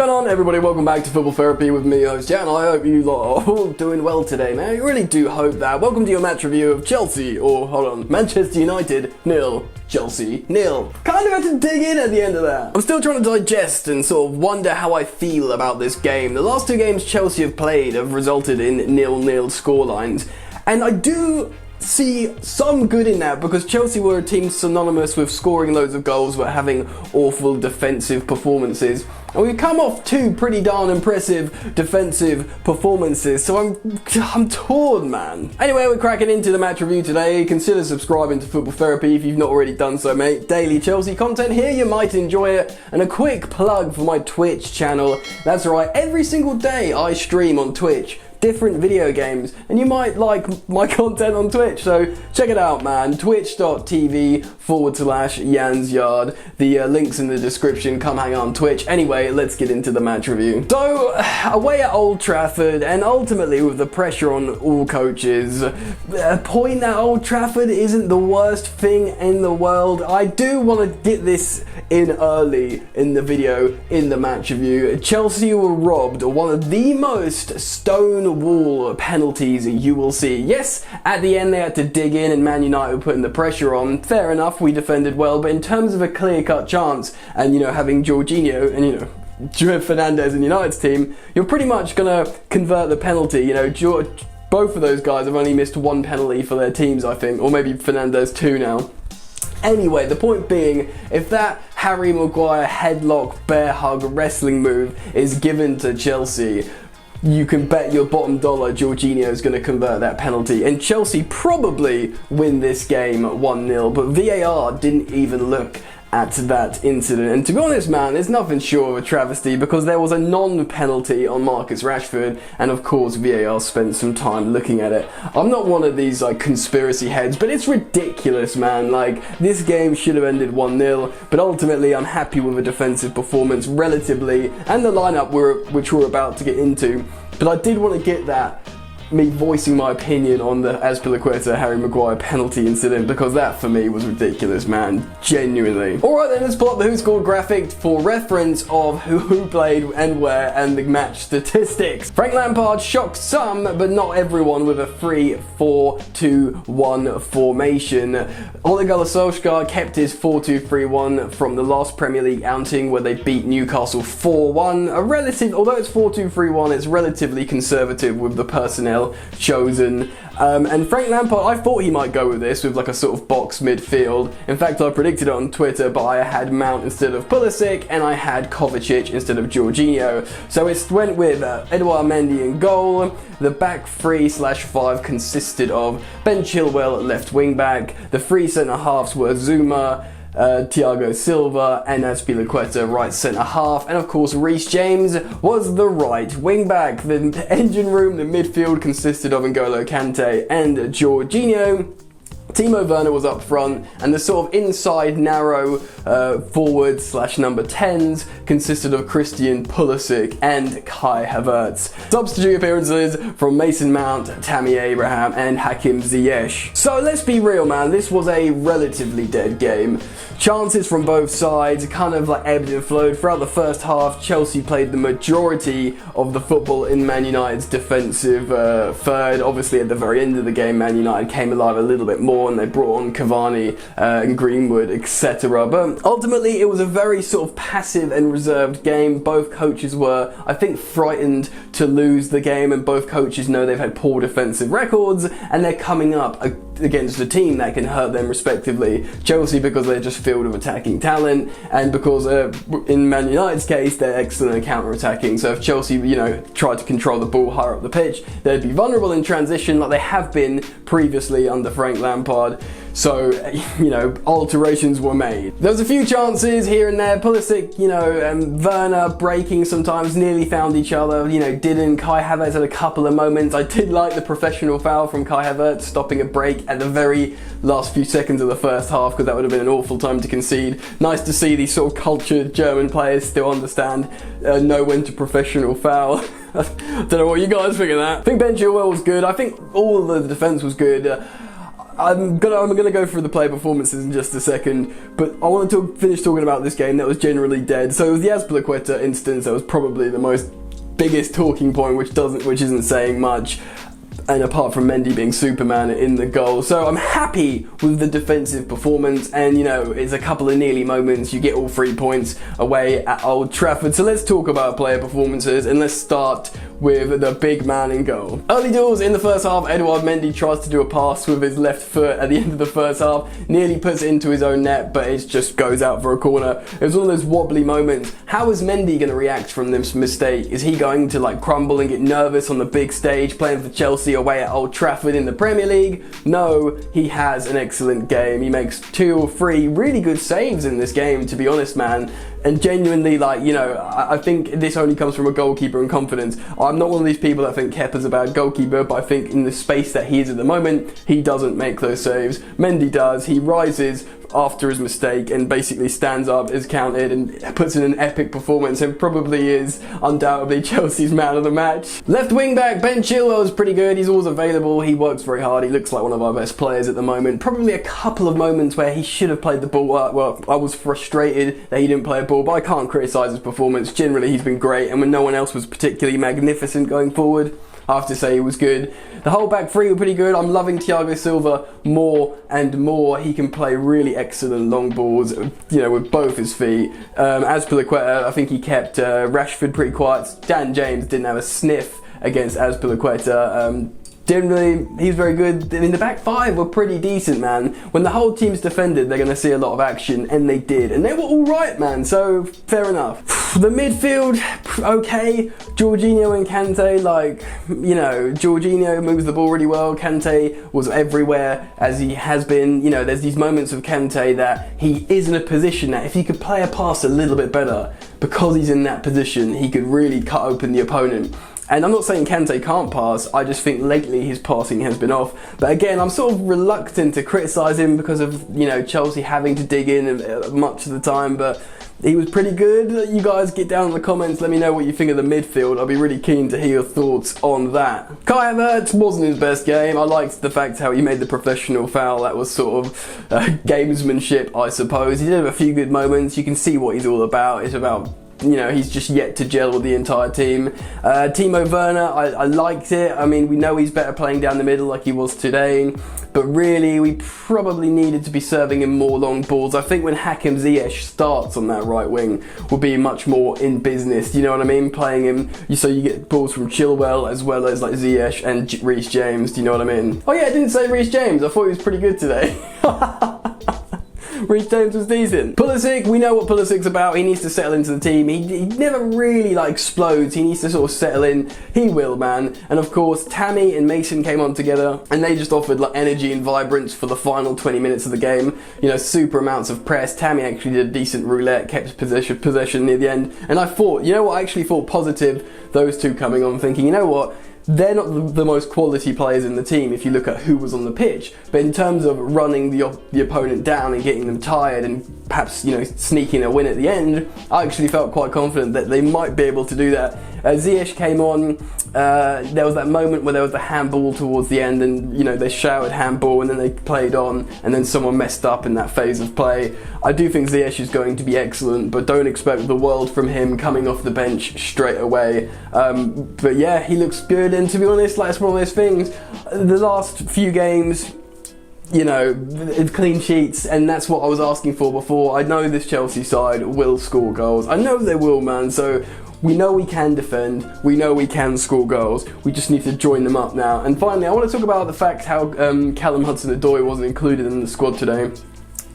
going on, everybody? Welcome back to Football Therapy with me, host Jan. I hope you lot are all doing well today, man. I really do hope that. Welcome to your match review of Chelsea, or hold on, Manchester United 0, Chelsea 0. Kind of had to dig in at the end of that. I'm still trying to digest and sort of wonder how I feel about this game. The last two games Chelsea have played have resulted in 0-0 scorelines, and I do see some good in that because Chelsea were a team synonymous with scoring loads of goals but having awful defensive performances, and we've come off two pretty darn impressive defensive performances, so I'm torn, man. Anyway, we're cracking into the match review today. Consider subscribing to Football Therapy if you've not already done so, mate. Daily Chelsea content here, you might enjoy it. And a quick plug for my Twitch channel. That's right, every single day I stream on Twitch different video games, and you might like my content on Twitch, so check it out, man. Twitch.tv/Jansyard. The link's in the description. Come hang out on Twitch. Anyway, let's get into the match review. So, away at Old Trafford, and ultimately with the pressure on all coaches, a point at Old Trafford isn't the worst thing in the world. I do want to get this in early in the video, in the match review. Chelsea were robbed one of the most stone wall penalties you will see. Yes, at the end they had to dig in and Man United were putting the pressure on. Fair enough, we defended well, but in terms of a clear-cut chance, and having Jorginho and Fernandes in United's team, you're pretty much gonna convert the penalty. Both of those guys have only missed one penalty for their teams, I think, or maybe Fernandes two now. Anyway, the point being, if that Harry Maguire headlock bear hug wrestling move is given to Chelsea, you can bet your bottom dollar Jorginho is going to convert that penalty, and Chelsea probably win this game 1-0, but VAR didn't even look at that incident. And to be honest, man, there's nothing short of a travesty because there was a non-penalty on Marcus Rashford, and of course VAR spent some time looking at it. I'm not one of these conspiracy heads, but it's ridiculous, man. This game should have ended 1-0, but ultimately I'm happy with a defensive performance relatively, and the lineup which we're about to get into. But I did want to get me voicing my opinion on the Azpilicueta Harry Maguire penalty incident, because that for me was ridiculous, man, genuinely. Alright then, let's pull up the Who Scored graphic for reference of who played and where and the match statistics. Frank Lampard shocked some, but not everyone, with a 3-4-2-1 formation. Ole Gunnar Solskjaer kept his 4-2-3-1 from the last Premier League outing where they beat Newcastle 4-1. Although it's 4-2-3-1, it's relatively conservative with the personnel chosen. And Frank Lampard, I thought he might go with this, with a sort of box midfield. In fact, I predicted it on Twitter, but I had Mount instead of Pulisic, and I had Kovacic instead of Jorginho. So it went with Edouard Mendy in goal. The back 3/5 consisted of Ben Chilwell at left wing back. The three centre halves were Zuma, Thiago Silva, and Azpilicueta right centre half, and of course Reece James was the right wing back. The engine room, the midfield, consisted of N'Golo Kante and Jorginho. Timo Werner was up front, and the sort of inside narrow forward/number 10s consisted of Christian Pulisic and Kai Havertz. Substitute appearances from Mason Mount, Tammy Abraham, and Hakim Ziyech. So let's be real, man, this was a relatively dead game. Chances from both sides kind of ebbed and flowed. Throughout the first half, Chelsea played the majority of the football in Man United's defensive third. Obviously at the very end of the game, Man United came alive a little bit more, and they brought on Cavani and Greenwood, etc. But ultimately it was a very sort of passive and reserved game. Both coaches were, I think, frightened to lose the game, and both coaches know they've had poor defensive records, and they're coming up against a team that can hurt them respectively. Chelsea because they're just filled with attacking talent, and because in Man United's case they're excellent at counter-attacking. So if Chelsea tried to control the ball higher up the pitch, they'd be vulnerable in transition like they have been previously under Frank Lampard. So, alterations were made. There was a few chances here and there. Pulisic, and Werner breaking sometimes, nearly found each other, didn't. Kai Havertz had a couple of moments. I did like the professional foul from Kai Havertz, stopping a break at the very last few seconds of the first half, because that would have been an awful time to concede. Nice to see these sort of cultured German players still know when to professional foul. Don't know what you guys think of that. I think Ben Chilwell was good. I think all of the defence was good. I'm gonna go through the player performances in just a second, but I want to finish talking about this game that was generally dead. So the Azpilicueta instance, that was probably the biggest talking point, which isn't saying much. And apart from Mendy being Superman in the goal. So I'm happy with the defensive performance, and it's a couple of nearly moments. You get all 3 points away at Old Trafford. So let's talk about player performances, and let's start with the big man in goal. Early doors in the first half, Edouard Mendy tries to do a pass with his left foot at the end of the first half, nearly puts it into his own net, but it just goes out for a corner. It was one of those wobbly moments. How is Mendy going to react from this mistake? Is he going to crumble and get nervous on the big stage playing for Chelsea away at Old Trafford in the Premier League? No, he has an excellent game. He makes 2 or 3 really good saves in this game, to be honest, man. And genuinely, I think this only comes from a goalkeeper and confidence. I'm not one of these people that think Kepa's a bad goalkeeper, but I think in the space that he is at the moment, he doesn't make those saves. Mendy does. He rises after his mistake and basically stands up, is counted, and puts in an epic performance, and probably is undoubtedly Chelsea's man of the match. Left wing back Ben Chilwell is pretty good. He's always available. He works very hard. He looks like one of our best players at the moment. Probably a couple of moments where he should have played the ball. Well, I was frustrated that he didn't play a ball, but I can't criticise his performance. Generally, he's been great, and when no one else was particularly magnificent going forward, I have to say he was good. The whole back three were pretty good. I'm loving Thiago Silva more and more. He can play really excellent long balls, with both his feet. Azpilicueta, I think he kept Rashford pretty quiet. Dan James didn't have a sniff against Azpilicueta. Generally, he's very good. I mean, the back five were pretty decent, man. When the whole team's defended, they're going to see a lot of action, and they did. And they were all right, man, so fair enough. The midfield, okay. Jorginho and Kante, Jorginho moves the ball really well. Kante was everywhere, as he has been. There's these moments of Kante that he is in a position that if he could play a pass a little bit better, because he's in that position, he could really cut open the opponent. And I'm not saying Kante can't pass, I just think lately his passing has been off. But again, I'm sort of reluctant to criticise him because of, Chelsea having to dig in much of the time, but he was pretty good. You guys get down in the comments, let me know what you think of the midfield. I'll be really keen to hear your thoughts on that. Kai Havertz wasn't his best game. I liked the fact how he made the professional foul. That was sort of gamesmanship, I suppose. He did have a few good moments. You can see what he's all about. It's about he's just yet to gel with the entire team. Timo Werner, I liked it. I mean, we know he's better playing down the middle like he was today, but really we probably needed to be serving him more long balls. I think when Hakim Ziyech starts on that right wing, we'll be much more in business, you know what I mean? Playing him, so you get balls from Chilwell as well as Ziyech and Reece James, do you know what I mean? Oh yeah, I didn't say Reece James, I thought he was pretty good today. Reece James was decent. Pulisic, we know what Pulisic's about. He needs to settle into the team. He never really explodes. He needs to sort of settle in. He will, man. And of course, Tammy and Mason came on together, and they just offered energy and vibrance for the final 20 minutes of the game. Super amounts of press. Tammy actually did a decent roulette, kept possession near the end. And I thought, I actually thought positive, those two coming on, thinking, they're not the most quality players in the team if you look at who was on the pitch, but in terms of running the opponent down and getting them tired and perhaps sneaking a win at the end, I actually felt quite confident that they might be able to do that. Ziyech came on, there was that moment where there was the handball towards the end, and they shouted handball and then they played on, and then someone messed up in that phase of play. I do think Ziyech is going to be excellent, but don't expect the world from him coming off the bench straight away. But yeah, he looks good, and to be honest, it's one of those things. The last few games, clean sheets, and that's what I was asking for before. I know this Chelsea side will score goals. I know they will, man, so we know we can defend, we know we can score goals, we just need to join them up now. And finally, I want to talk about the fact how Callum Hudson-Odoi wasn't included in the squad today.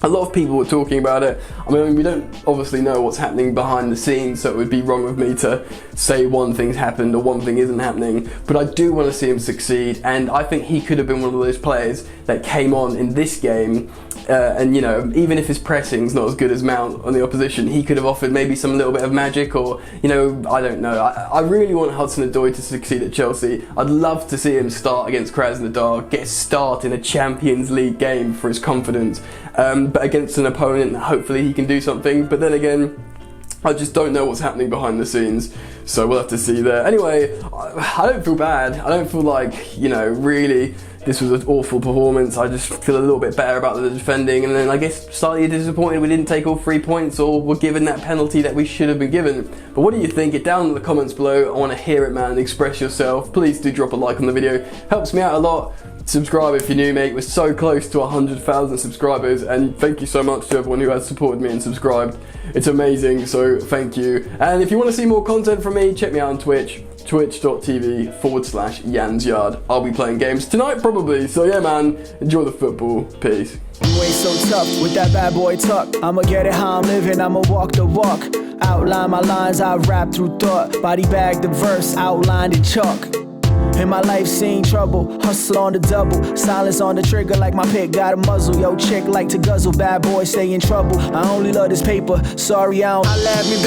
A lot of people were talking about it. I mean, we don't obviously know what's happening behind the scenes, so it would be wrong of me to say one thing's happened or one thing isn't happening, but I do want to see him succeed, and I think he could have been one of those players that came on in this game, and even if his pressing's not as good as Mount on the opposition, he could have offered maybe some little bit of magic, or I don't know. I really want Hudson-Odoi to succeed at Chelsea. I'd love to see him start against Krasnodar, get a start in a Champions League game for his confidence, but against an opponent, hopefully he can do something. But then again, I just don't know what's happening behind the scenes, so we'll have to see there. Anyway, I don't feel bad. I don't feel really this was an awful performance. I just feel a little bit better about the defending, and then I guess slightly disappointed we didn't take all 3 points or were given that penalty that we should have been given. But what do you think? Get down in the comments below. I want to hear it, man. Express yourself. Please do drop a like on the video. Helps me out a lot. Subscribe if you're new, mate. We're so close to 100,000 subscribers, and thank you so much to everyone who has supported me and subscribed. It's amazing, so thank you. And if you want to see more content from me, check me out on Twitch, twitch.tv/YansYard. I'll be playing games tonight probably, so yeah, man, enjoy the football. Peace. You ain't so tough with that bad boy tuck. I'ma get it how I'm living, I'ma walk the walk. Outline my lines, I rap through thought. Body bag the verse, outlined in chalk. In my life seen trouble, hustle on the double. Silence on the trigger like my pick got a muzzle. Yo, chick like to guzzle, bad boy stay in trouble. I only love this paper, sorry I don't. I laugh me, baby.